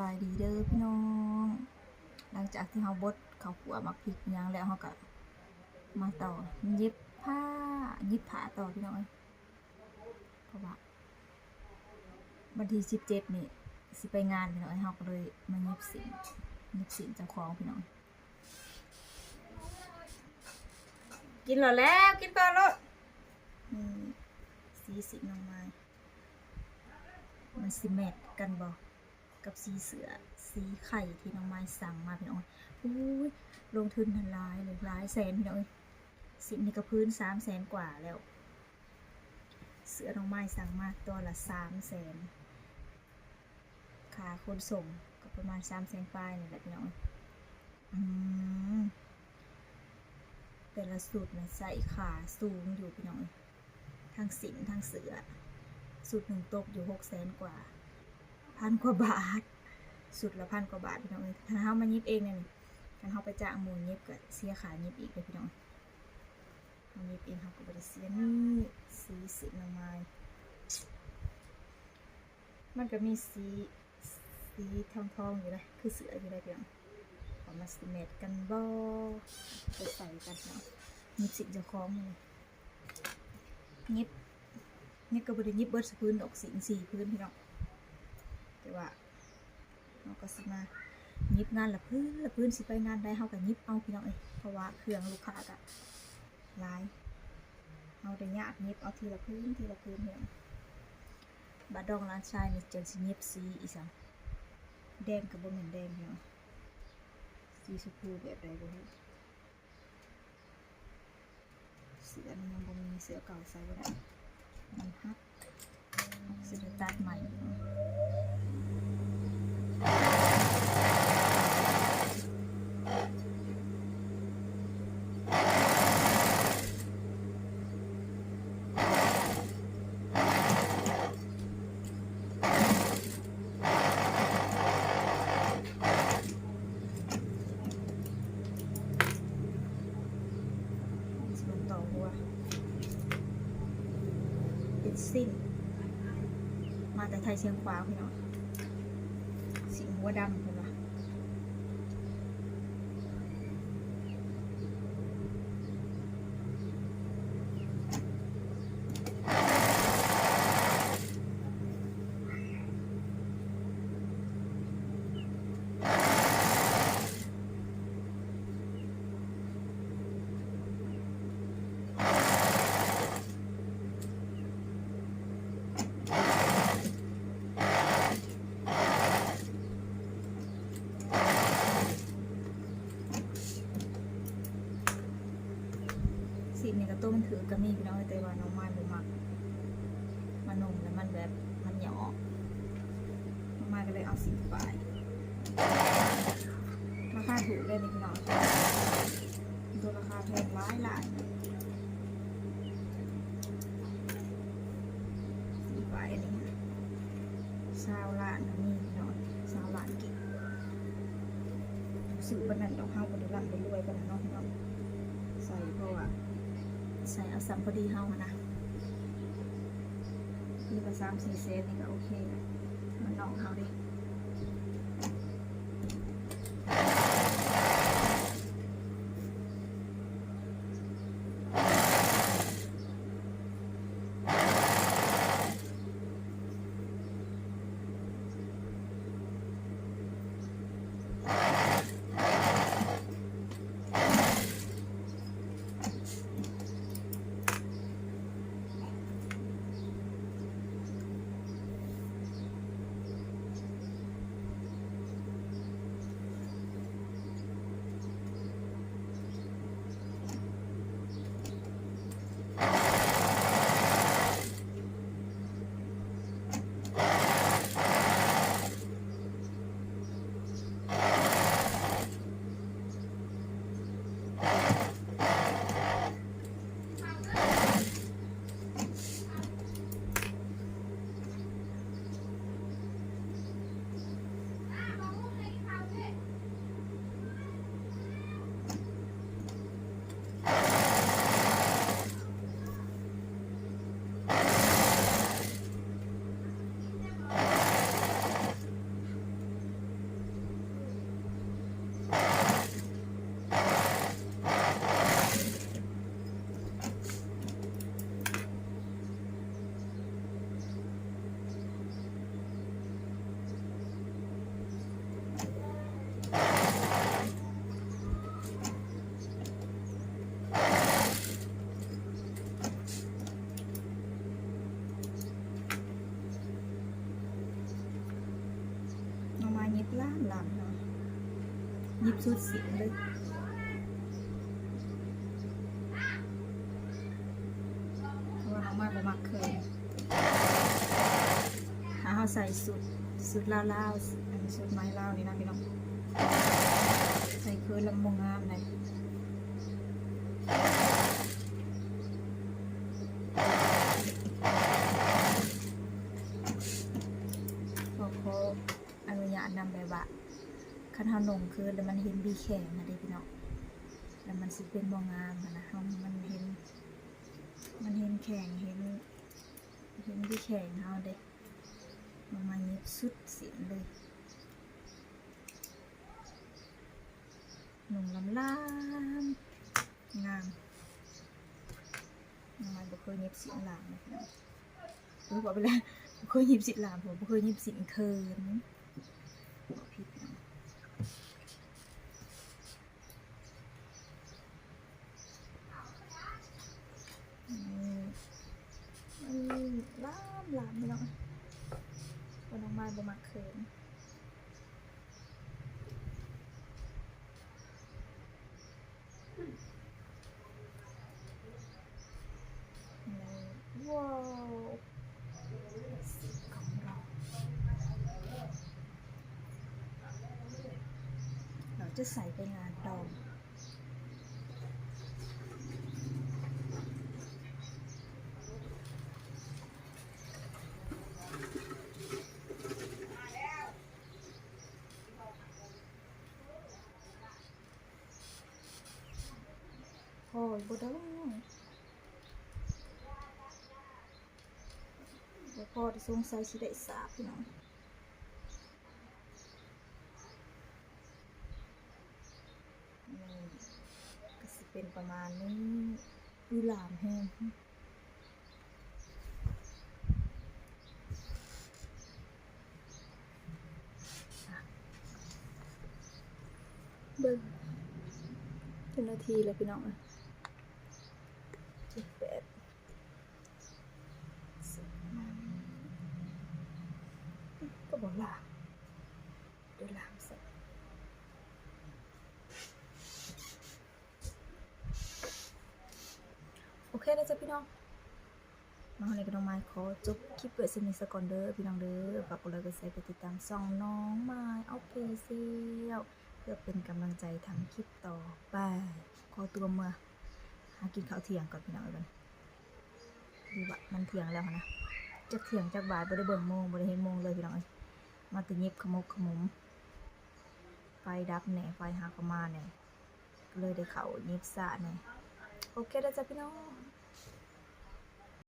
บายดีเด้อพี่น้องหลังจากที่เฮาบดข้าวคั่วมักพริกหยังแล้วเฮาก็มาต่อเย็บผ้าต่อพี่น้องเพราะว่าวันที่17นี่สิไปงานพี่น้องเฮาก็เลยมาเย็บสินเจ้าของพี่น้องกินแล้วกินก่อนลูกสีสิน้องไม้มันสิแมทกันบ่กับสีเสือสีไข่ที่น้องไม้สั่งมาพี่น้องอุ้ยลงทุนหลายเลยหลายแสนพี่น้องสินี่ก็พื้น300,000 กว่าแล้วเสือน้องไม้สั่งมาตัวละ300,000ค่าขนส่งก็ประมาณ300,000 ปลายนี่แหละพี่น้องแต่ละสูตรนะใส่ขาสูงอยู่พี่น้องทั้งสินทั้งเสือสูตรหนึ่งตกอยู่600,000 กว่า1,000 กว่าบาทสุดละ1,000 กว่าบาทพี่น้องถ้าเฮามายิบเองเนี่ยถ้าเฮาไปจ้างหมู่ยิบก็เสียขายิบอีกเลยพี่น้องเฮายิบเองเฮาก็บ่ได้เสียนี่สีสิน้องไม้มันก็มีสีทองอยู่เลยคือเสืออยู่เลยพี่น้องเอามาสิเมตกันบ่ไปใส่กันเนาะยิบสิเจ้าของนี่ยิบก็บ่ได้ยิบเบิดพื้นดอกสิ4พื้นพี่น้องแต่ว่าเราก็สิมายิบงานละพื้นสิไปงานได้เฮาก็ยิบเอาพี่น้องเพราะว่าเครื่องลูกค้าก็หลายเฮาได้ยากยิบเอาทีละพื้นพี่น้องบาดองร้านชายนี่จังสิยิบสีอีสังแดงก็บ่แม่นแดงพี่น้องสีชมพูแบบใดบ่รู้เสื้อนี่ยังบ่มีเสื้อเก่าใส่บ่ได้มันฮักสิได้ตัดใหม่สิ้นมาแต่ไทยเชียงขวางพี่น้องสีหัวดำเป็นปะสีนี่ก็ต้มถือกระมี่พี่น้องแต่ว่าน้องไม้บ่มักมันนุ่มแล้วมันแบบมันหยาบน้องไม้ก็เลยเอาสีไปราคาถูกเลยนี่พี่น้องตัวราคาแพงหลายสีไปนี่20 ล้านก็มีพี่น้อง20 ล้านกินซื้อปานนั้นดอกเฮาบ่ได้ร่ำได้รวยปานนั้นเนาะพี่น้องใส่เพราะว่าใส่เอาซ้ำพอดีเฮานะนี่ก็3-4 เซนนี่ก็โอเคแล้วมันนอกเฮาดิ สุดเสียงเลยเพราะว่าน้องไม้บ่มักเคยหาเฮาใส่สุดลาวๆอันสุดไม้ลาวนี่นะพี่น้องใส่เคยลำมงงามเลยขออนุญาตนำแบบว่าคันเฮาลงคือแล้วมันเห็นบีแข็งนะเด้พี่น้องแล้วมันสิเป็นบ่งามนะเฮามันเห็นแข็งเห็นบีแข็งเฮาเด้มาเย็บสุดเสียงเลยหนุ่มลำงามมาบ่เคยเย็บเสียงหลามนะพี่น้องบอกไปแล้วบ่เคยเย็บสิหลามผมบ่เคยเย็บสิเคินบอกผิดนะลามพี่น้องว่าน้องไม้บ่มักเคินว้าวของเราจะใส่ไปงานดองโอ้ยบ่ได้พอที่สงสัยสิได้สาบพี่น้องก็สิเป็นประมาณนี้หลามแห้งเบิ่งเป็นนาทีเลยพี่น้อง7-8ก็บอกลามดูลามสิโอเคแล้วจ้ะพี่น้องมาในกระดองไม้ขอจบคลิปเปิดสนิทสกอนเดอร์พี่น้องเด้อฝากกดไลค์กดแชร์กดติดตามช่องน้องไม้ออฟฟิเชียลเพื่อเป็นกำลังใจทำคลิปต่อไปขอตัวมาหากินข้าวเที่ยงก่อนพี่น้องกันดีว่ามันเที่ยงแล้วนะจะเที่ยงจากบ่ายบ่ได้เบิ่งโมงบ่ได้เห็นโมงเลยพี่น้องมาตึงเย็บขมุกขมุมไฟดับแหน่ไฟหากมาแหน่ก็เลยได้เข่าเย็บสะแหน่โอเคแล้วจ้ะพี่น้อง